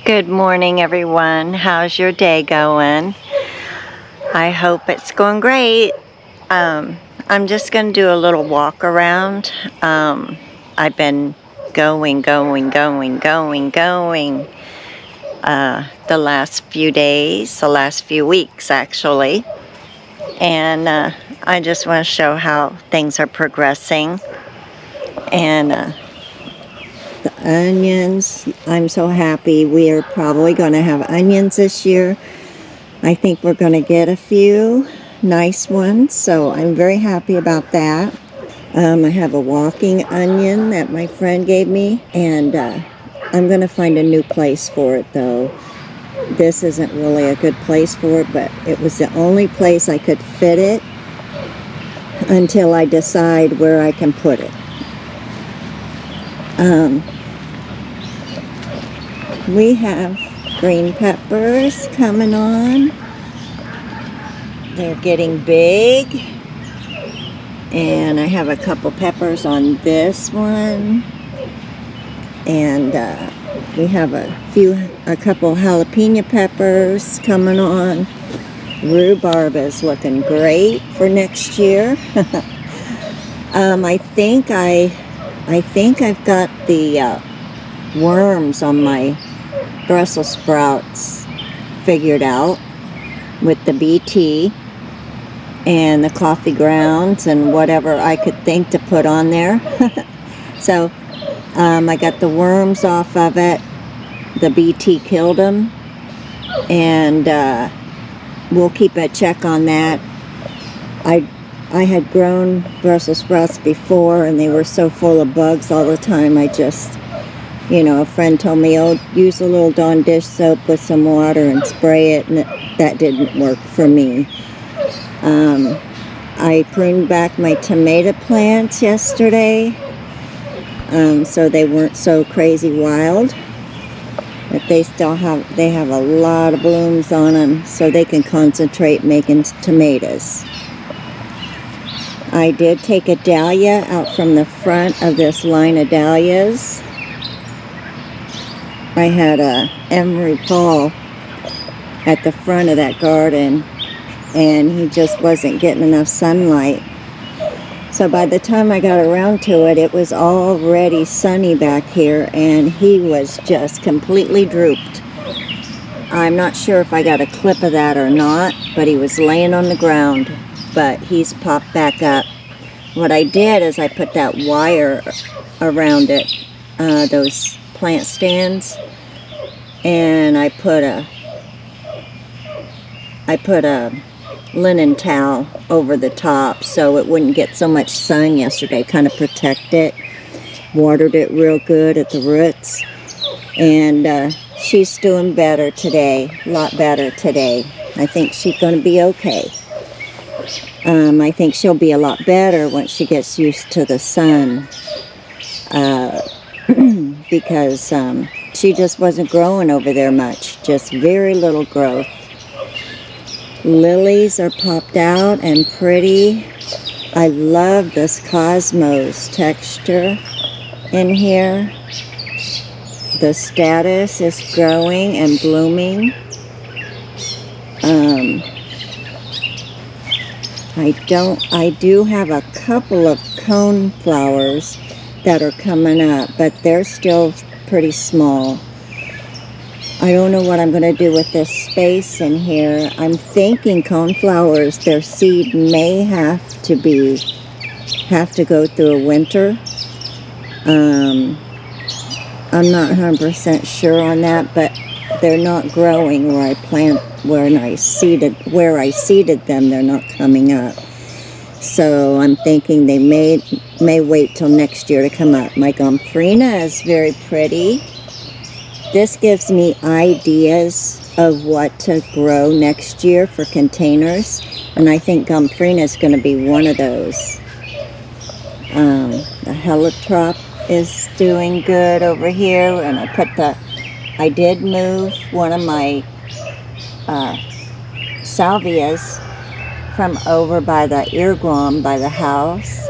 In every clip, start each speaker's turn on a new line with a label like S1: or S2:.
S1: Good morning, everyone. How's your day going? I hope it's going great. I'm just going to do a little walk around. I've been going the last few days, the last few weeks actually. And I just want to show how things are progressing. And the onions, I'm so happy. We are probably going to have onions this year. I think we're going to get a few nice ones, so I'm very happy about that. I have a walking onion that my friend gave me, and I'm going to find a new place for it though. This isn't really a good place for it, but it was the only place I could fit it until I decide where I can put it. We have green peppers coming on. They're getting big. And I have a couple peppers on this one. And we have a couple jalapeno peppers coming on. Rhubarb is looking great for next year. I think I've got the worms on my Brussels sprouts figured out with the BT and the coffee grounds and whatever I could think to put on there. So I got the worms off of it. The BT killed them, and we'll keep a check on that. I had grown Brussels sprouts before, and they were so full of bugs all the time. I just, a friend told me, oh, use a little Dawn dish soap with some water and spray it, and that didn't work for me. I pruned back my tomato plants yesterday, so they weren't so crazy wild. But they have a lot of blooms on them, so they can concentrate making tomatoes. I did take a dahlia out from the front of this line of dahlias. I had a Emery Paul at the front of that garden, and he just wasn't getting enough sunlight. So by the time I got around to it, it was already sunny back here, and he was just completely drooped. I'm not sure if I got a clip of that or not, but he was laying on the ground, but he's popped back up. What I did is I put that wire around it, those plant stands, and I put a linen towel over the top so it wouldn't get so much sun yesterday, kind of protect it. Watered it real good at the roots, and she's doing better today, a lot better today. I think she's going to be okay. I think she'll be a lot better once she gets used to the sun, because she just wasn't growing over there much, just very little growth. Lilies are popped out and pretty. I love this Cosmos texture in here. The status is growing and blooming. I do have a couple of cone flowers that are coming up, but they're still pretty small. I don't know what I'm going to do with this space in here. I'm thinking coneflowers, their seed may have to go through a winter. I'm not 100% sure on that, but they're not growing where I seeded them. They're not coming up. So I'm thinking they may wait till next year to come up. My gomphrena is very pretty. This gives me ideas of what to grow next year for containers, and I think gomphrena is going to be one of those. The heliotrop is doing good over here, and I did move one of my salvias from over by the eargrom by the house.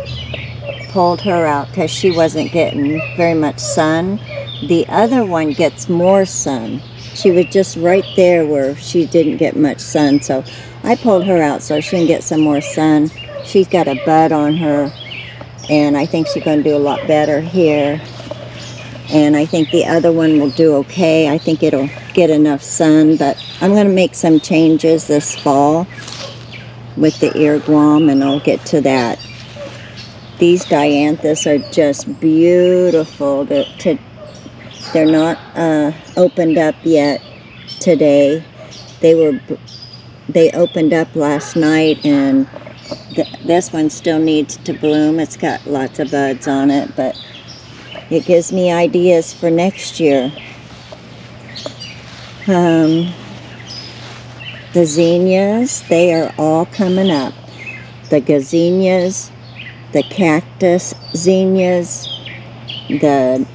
S1: Pulled her out because she wasn't getting very much sun. The other one gets more sun. She was just right there where she didn't get much sun, so I pulled her out so she can get some more sun. She's got a bud on her, and I think she's going to do a lot better here. And I think the other one will do okay. I think it'll get enough sun, but I'm going to make some changes this fall with the earworm, and I'll get to that. These dianthus are just beautiful. They're not opened up yet today. They opened up last night, and this one still needs to bloom. It's got lots of buds on it, but it gives me ideas for next year. The zinnias, they are all coming up. The gazinias, the cactus zinnias, the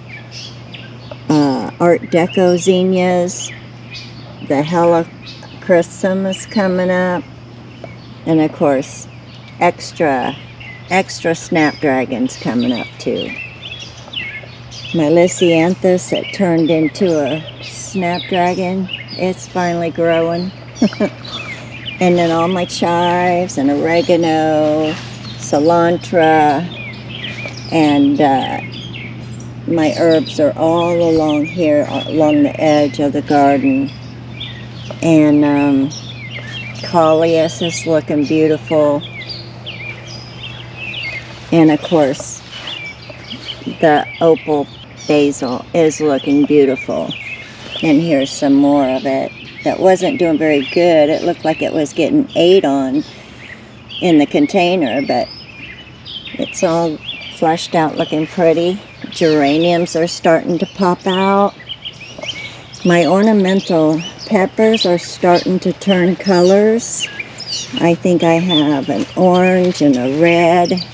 S1: Art Deco zinnias, the helichrysum is coming up, and of course, extra snapdragons coming up too. My lisianthus that turned into a snapdragon, it's finally growing. And then all my chives and oregano, cilantro, and my herbs are all along here, along the edge of the garden. And coleus is looking beautiful. And of course, the opal basil is looking beautiful. And here's some more of it. That wasn't doing very good. It looked like it was getting ate on in the container, but it's all fleshed out, looking pretty. Geraniums are starting to pop out. My ornamental peppers are starting to turn colors. I think I have an orange and a red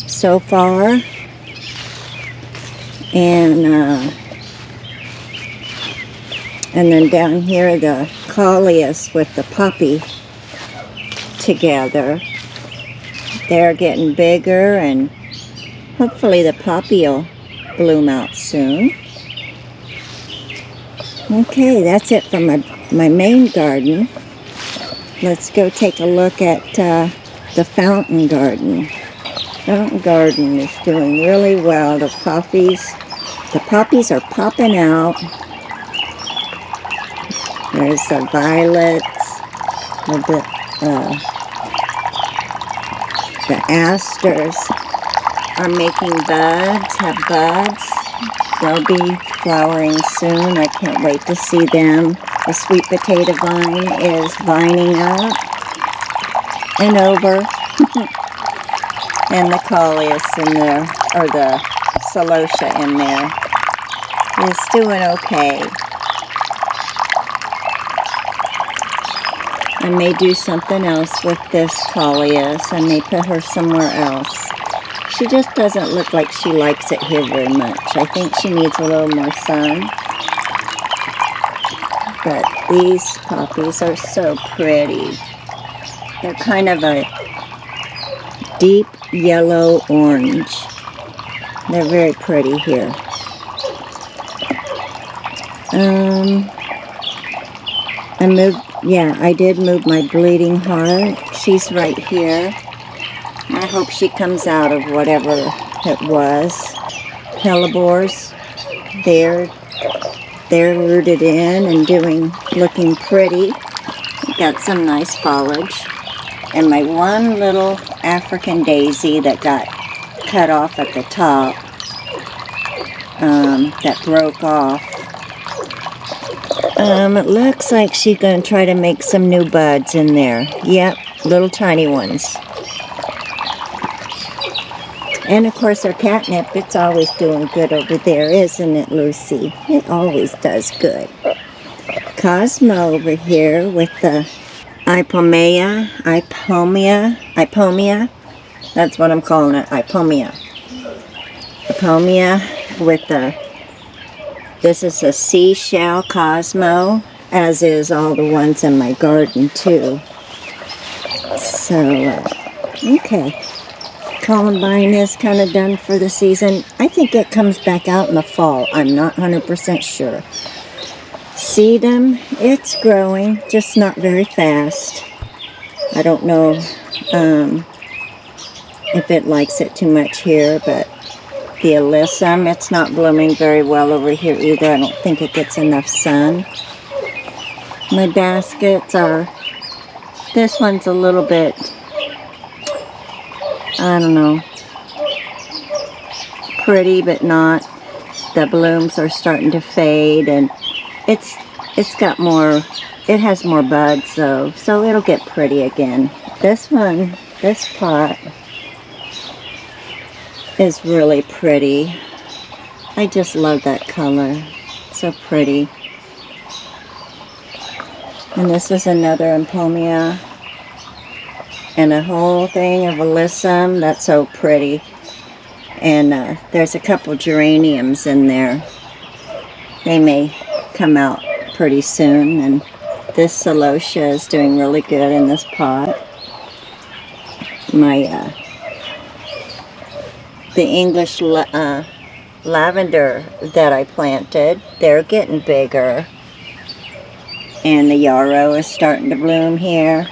S1: so far. And then down here, the coleus with the poppy together. They're getting bigger, and hopefully the poppy will bloom out soon. Okay, that's it for my main garden. Let's go take a look at the fountain garden. Fountain garden is doing really well. The poppies are popping out. There's the violets, the asters are making buds, have buds. They'll be flowering soon. I can't wait to see them. The sweet potato vine is vining up and over. And the coleus in there, or the celosia in there, is doing okay. I may do something else with this coleus. I may put her somewhere else. She just doesn't look like she likes it here very much. I think she needs a little more sun. But these poppies are so pretty. They're kind of a deep yellow orange. They're very pretty here. I did move my bleeding heart. She's right here. I hope she comes out of whatever it was. Hellebores, they're rooted in and looking pretty. Got some nice foliage. And my one little African daisy that got cut off at the top, that broke off. It looks like she's going to try to make some new buds in there. Yep, little tiny ones. And of course our catnip, it's always doing good over there, isn't it, Lucy? It always does good. Cosmo over here with the Ipomea. That's what I'm calling it, Ipomea. Ipomea with this is a seashell Cosmo, as is all the ones in my garden too. So, okay. Columbine is kind of done for the season. I think it comes back out in the fall. I'm not 100% sure. sedum, it's growing, just not very fast. I don't know if it likes it too much here, but the alyssum, it's not blooming very well over here either. I don't think it gets enough sun. My baskets are, this one's a little bit, I don't know, pretty but not. The blooms are starting to fade, and it's got more, it has more buds though, so it'll get pretty again. This one, this pot is really pretty. I just love that color. So pretty. And this is another Empomia. And a whole thing of alyssum. That's so pretty. And there's a couple geraniums in there. They may come out pretty soon. And this celosia is doing really good in this pot. My the English lavender that I planted, they're getting bigger. And the yarrow is starting to bloom here.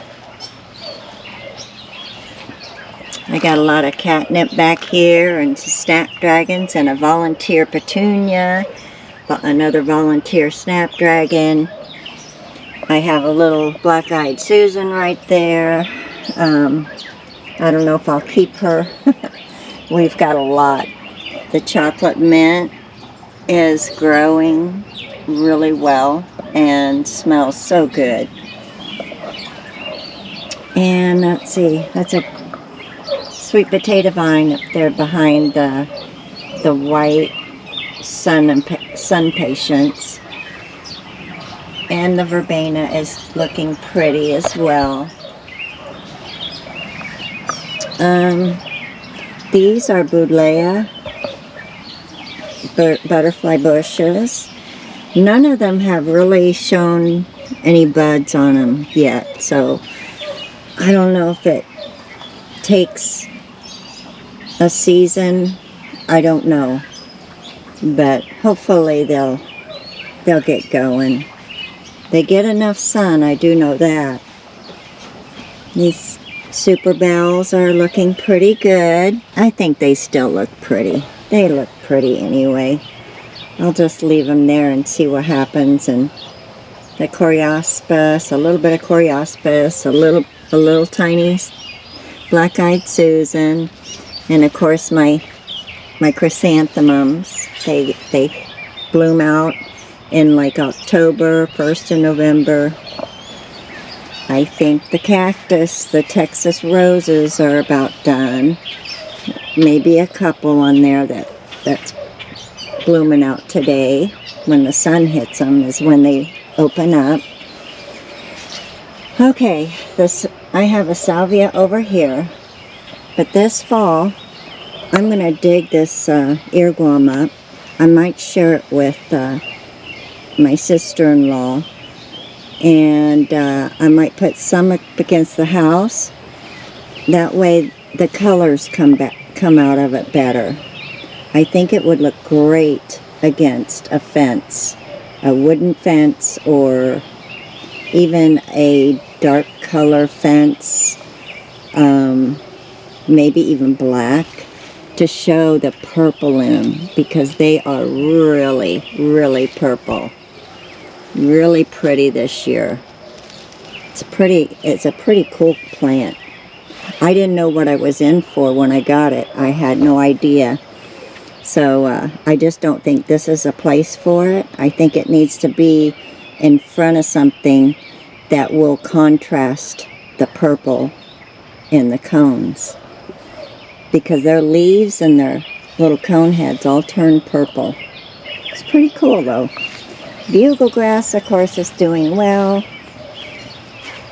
S1: I got a lot of catnip back here, and some snapdragons, and a volunteer petunia, another volunteer snapdragon. I have a little black-eyed Susan right there. I don't know if I'll keep her. We've got a lot. The chocolate mint is growing really well and smells so good. And let's see, that's a sweet potato vine up there behind the white sun patience. And the verbena is looking pretty as well. These are Buddleia butterfly bushes. None of them have really shown any buds on them yet, so I don't know if it takes a season. I don't know, but hopefully they'll get going. They get enough sun, I do know that. These super bells are looking pretty good. I think they still look pretty. They look pretty anyway. I'll just leave them there and see what happens. And the Coriospis, a little bit of Coriospis, a little tiny black-eyed Susan, and of course my chrysanthemums. They bloom out in like October, 1st of November. I think the cactus, the Texas roses, are about done. Maybe a couple on there that's blooming out today. When the sun hits them is when they open up. Okay, I have a salvia over here, but this fall I'm going to dig this earworm up. I might share it with my sister-in-law, and I might put some up against the house. That way the colors come out of it better. I think it would look great against a fence, a wooden fence, or even a dark color fence, maybe even black, to show the purple in them, because they are really, really purple. Really pretty this year. It's a pretty cool plant. I didn't know what I was in for when I got it. I had no idea. So I just don't think this is a place for it. I think it needs to be in front of something that will contrast the purple in the cones, because their leaves and their little cone heads all turn purple. It's pretty cool though. Buglegrass, of course, is doing well.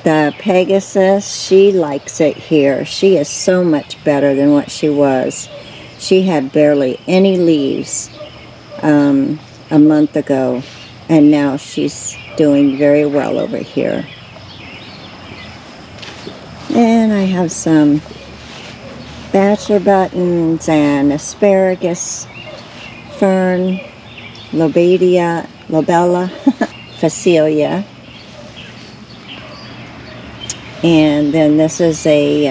S1: The Pegasus, she likes it here. She is so much better than what she was. She had barely any leaves a month ago, and now she's doing very well over here. And I have some bachelor buttons and asparagus fern, lobella, Phacelia. And then this is a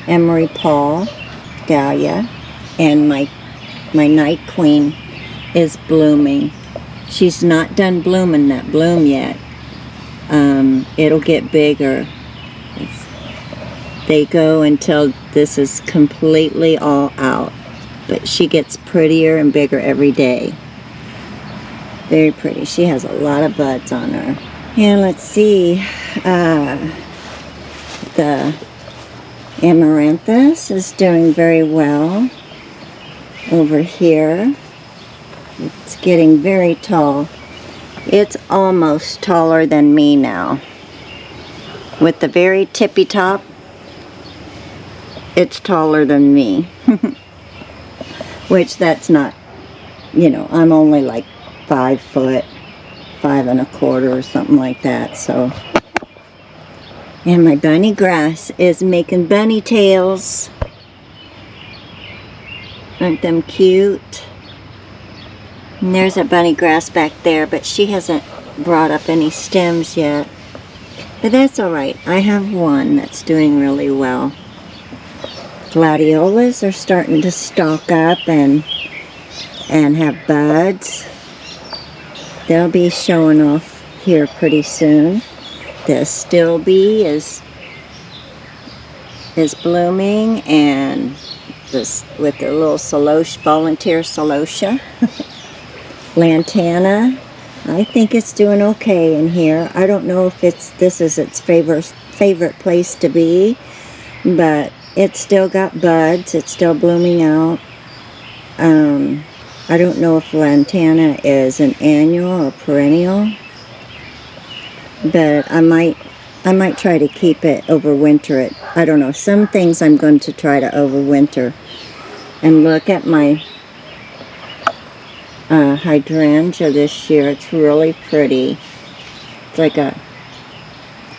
S1: Emery Paul dahlia. And my Night Queen is blooming. She's not done blooming that bloom yet. It'll get bigger. They go until this is completely all out. But she gets prettier and bigger every day. Very pretty. She has a lot of buds on her. And let's see. The Amaranthus is doing very well over here. It's getting very tall. It's almost taller than me now. With the very tippy top, it's taller than me. Which that's not, you know, I'm only like 5 foot, 5 1/4 or something like that, so. And my bunny grass is making bunny tails. Aren't them cute? And there's a bunny grass back there, but she hasn't brought up any stems yet. But that's alright. I have one that's doing really well. Gladiolas are starting to stalk up and have buds. They'll be showing off here pretty soon. The still bee is blooming, and this with the little celosia, volunteer celosia. Lantana, I think it's doing okay in here. I don't know if this is its favorite place to be, but it's still got buds. It's still blooming out. I don't know if Lantana is an annual or perennial, but I might try to keep it, overwinter it. I don't know. Some things I'm going to try to overwinter. And look at my hydrangea this year. It's really pretty. It's like a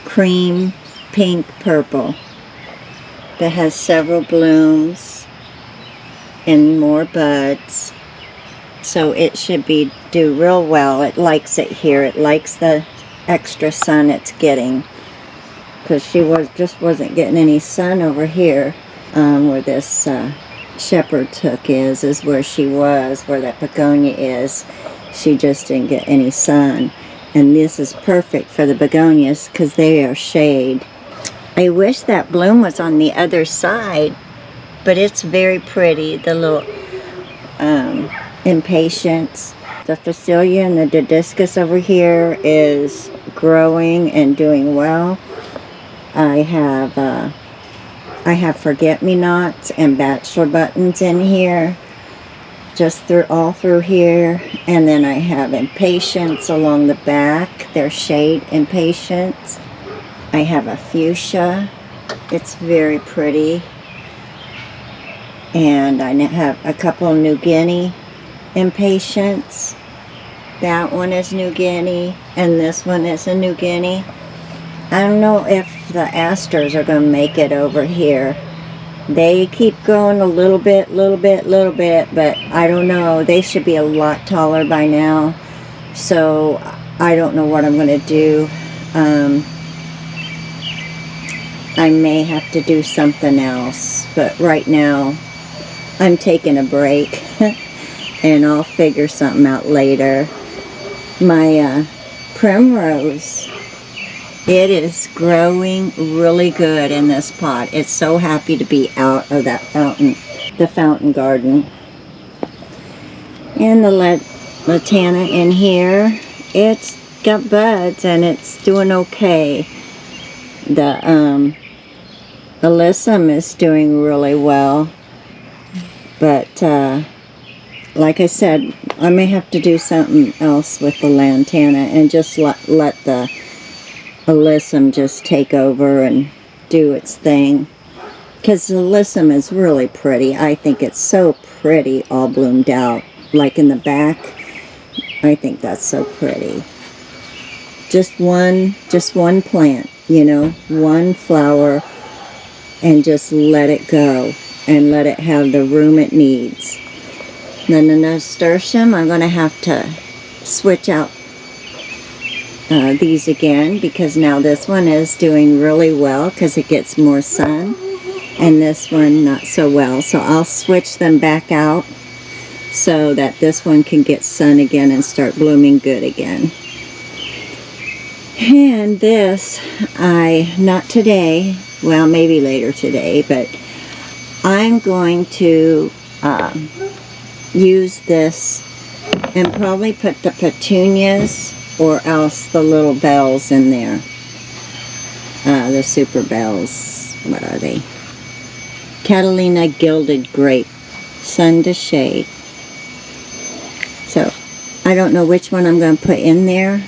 S1: cream pink purple that has several blooms and more buds. So it should do real well. It likes it here. It likes the extra sun it's getting, because she just wasn't getting any sun over here, where this shepherd's hook is where she was, where that begonia is. She just didn't get any sun, and this is perfect for the begonias because they are shade. I wish that bloom was on the other side, but it's very pretty. The little impatiens. The Phacelia and the Dodiscus over here is growing and doing well. I have forget-me-nots and bachelor buttons in here, just all through here, and then I have impatiens along the back. They're shade impatiens. I have a fuchsia. It's very pretty, and I have a couple of New Guinea impatiens. That one is New Guinea, and this one is a New Guinea. I don't know if the asters are going to make it over here. They keep growing a little bit, but I don't know. They should be a lot taller by now. So I don't know what I'm going to do. I may have to do something else, but right now I'm taking a break and I'll figure something out later. My primrose, it is growing really good in this pot. It's so happy to be out of that the fountain garden. And the Lantana in here, it's got buds and it's doing okay. The alyssum is doing really well, but like I said, I may have to do something else with the Lantana and just let the alyssum just take over and do its thing, because the alyssum is really pretty. I think it's so pretty, all bloomed out, like in the back. I think that's so pretty. Just one plant, you know, one flower, and just let it go and let it have the room it needs. Then the nasturtium, I'm going to have to switch out these again, because now this one is doing really well because it gets more sun, and this one not so well. So I'll switch them back out so that this one can get sun again and start blooming good again. And this, not today, well, maybe later today, but I'm going to use this and probably put the petunias or else the little bells in there. The super bells, what are they? Catalina Gilded Grape, Sun to Shade. So, I don't know which one I'm going to put in there.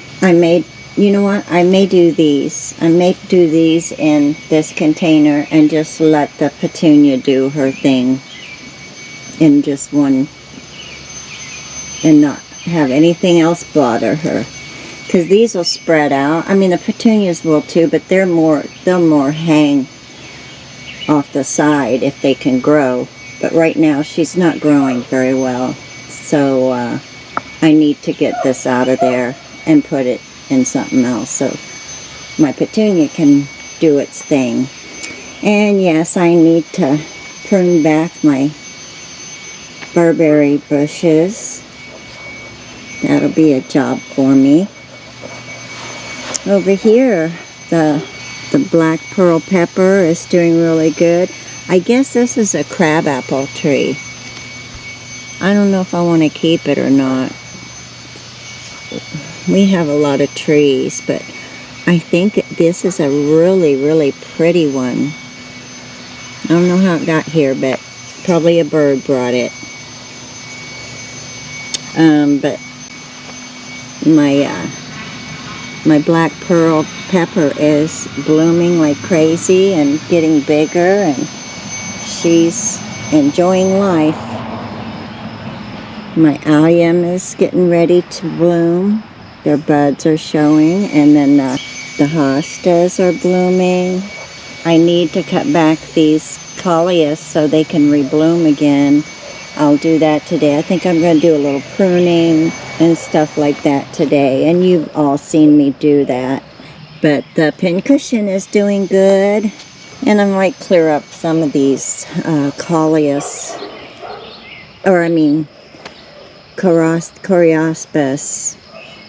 S1: You know what? I may do these. I may do these in this container and just let the petunia do her thing in just one and not have anything else bother her. Because these will spread out. I mean, the petunias will too, but they'll more hang off the side if they can grow. But right now, she's not growing very well. So, I need to get this out of there and put it in something else so my petunia can do its thing. And yes, I need to prune back my barberry bushes. That'll be a job for me. Over here, the black pearl pepper is doing really good. I guess this is a crabapple tree. I don't know if I want to keep it or not. We have a lot of trees, but I think this is a really, really pretty one. I don't know how it got here, but probably a bird brought it. But my black pearl pepper is blooming like crazy and getting bigger, and she's enjoying life. My allium is getting ready to bloom. Their buds are showing, and then the hostas are blooming. I need to cut back these coleus so they can rebloom again. I'll do that today. I think I'm going to do a little pruning and stuff like that today, and you've all seen me do that. But the pincushion is doing good, and I might clear up some of these coleus, or I mean Coriospis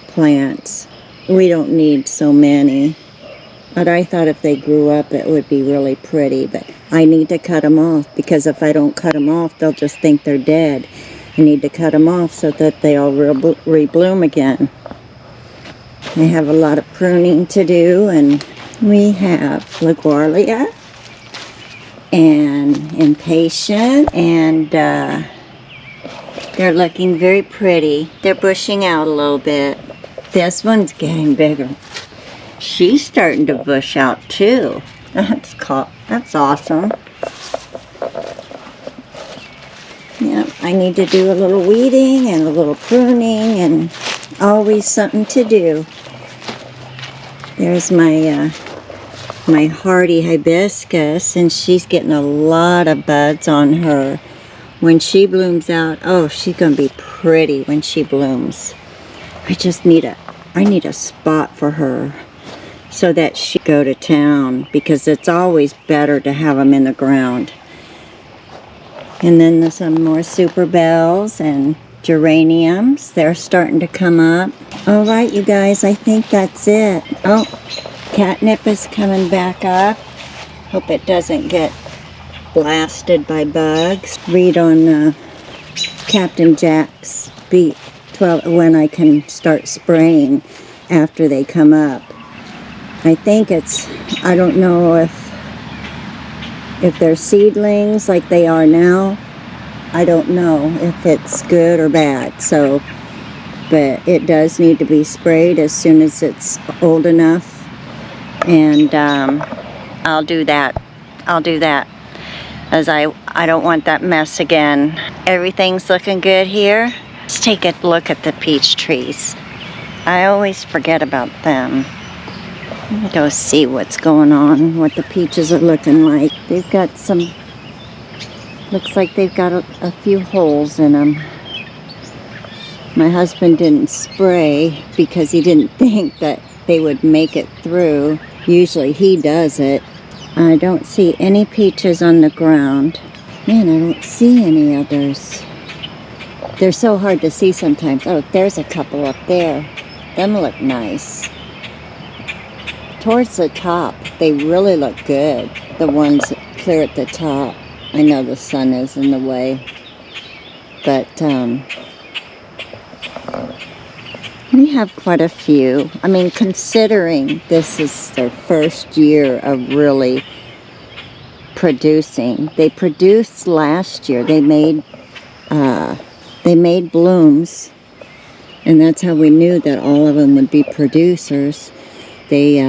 S1: plants. We don't need so many, but I thought if they grew up it would be really pretty. But I need to cut them off, because if I don't cut them off they'll just think they're dead. I need to cut them off so that they'll rebloom again. I have a lot of pruning to do, and we have LaGuardia and Impatient, and they're looking very pretty. They're bushing out a little bit. This one's getting bigger. She's starting to bush out too. That's awesome. Yeah, I need to do a little weeding and a little pruning, and always something to do. There's my my hardy hibiscus, and she's getting a lot of buds on her. When she blooms out, oh, she's gonna be pretty when she blooms. I need a spot for her so that she go to town, because it's always better to have them in the ground. And then there's some more super bells and geraniums. They're starting to come up. All right, you guys, I think that's it. Oh, catnip is coming back up. Hope it doesn't get blasted by bugs. Read on Captain Jack's B12 when I can start spraying after they come up. I think I don't know if they're seedlings like they are now. I don't know if it's good or bad. So, but it does need to be sprayed as soon as it's old enough. And I'll do that. As I don't want that mess again. Everything's looking good here. Let's take a look at the peach trees. I always forget about them. Let me go see what's going on, what the peaches are looking like. They've got looks like they've got a few holes in them. My husband didn't spray because he didn't think that they would make it through. Usually he does it. I don't see any peaches on the ground. Man, I don't see any others. They're so hard to see sometimes. Oh, there's a couple up there. Them look nice. Towards the top, they really look good. The ones clear at the top. I know the sun is in the way. But, we have quite a few. I mean, considering this is their first year of really producing. They produced last year. They made blooms, and that's how we knew that all of them would be producers. They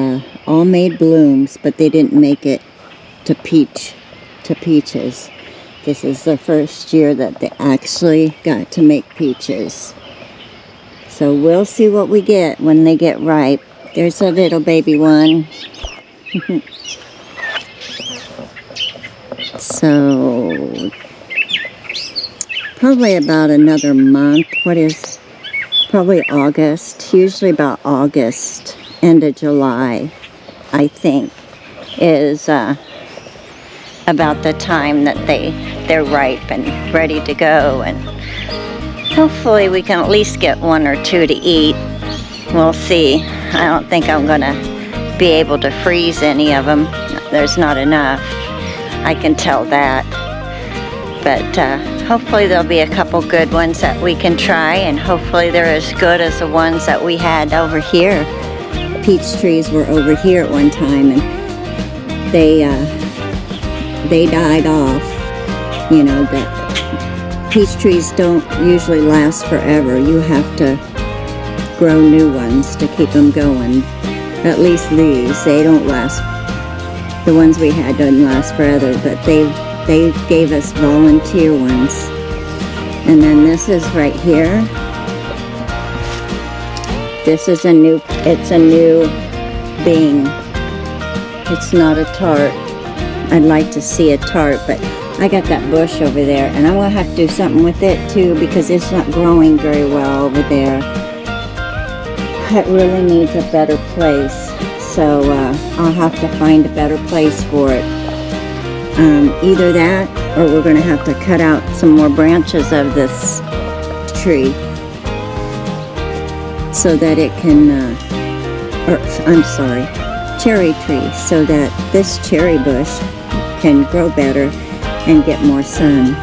S1: all made blooms, but they didn't make it to peaches. This is the first year that they actually got to make peaches. So we'll see what we get when they get ripe. There's a little baby one. So probably about another month. What is probably August? Usually about August, end of July, I think, is about the time that they're ripe and ready to go. And hopefully we can at least get one or two to eat. We'll see. I don't think I'm gonna be able to freeze any of them. There's not enough. I can tell that. But hopefully there'll be a couple good ones that we can try, and hopefully they're as good as the ones that we had over here. Peach trees were over here at one time, and they died off. You know, that peach trees don't usually last forever. You have to grow new ones to keep them going. At least these, they don't last. The ones we had didn't last forever, but they gave us volunteer ones. And then this is right here. This is it's a new Bing. It's not a tart. I'd like to see a tart, but I got that bush over there, and I'm gonna have to do something with it too, because it's not growing very well over there. It really needs a better place, so I'll have to find a better place for it. Either that, or we're gonna have to cut out some more branches of this tree so that it can, cherry tree, so that this cherry bush can grow better and get more sun.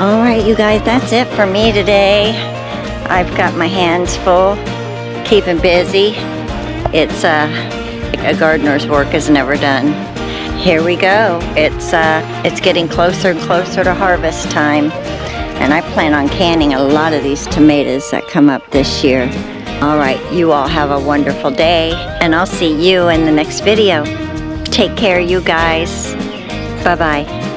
S1: Alright, you guys, that's it for me today. I've got my hands full, keeping busy. It's a gardener's work is never done. Here we go. It's getting closer and closer to harvest time, and I plan on canning a lot of these tomatoes that come up this year. Alright, you all have a wonderful day, and I'll see you in the next video. Take care, you guys. Bye-bye.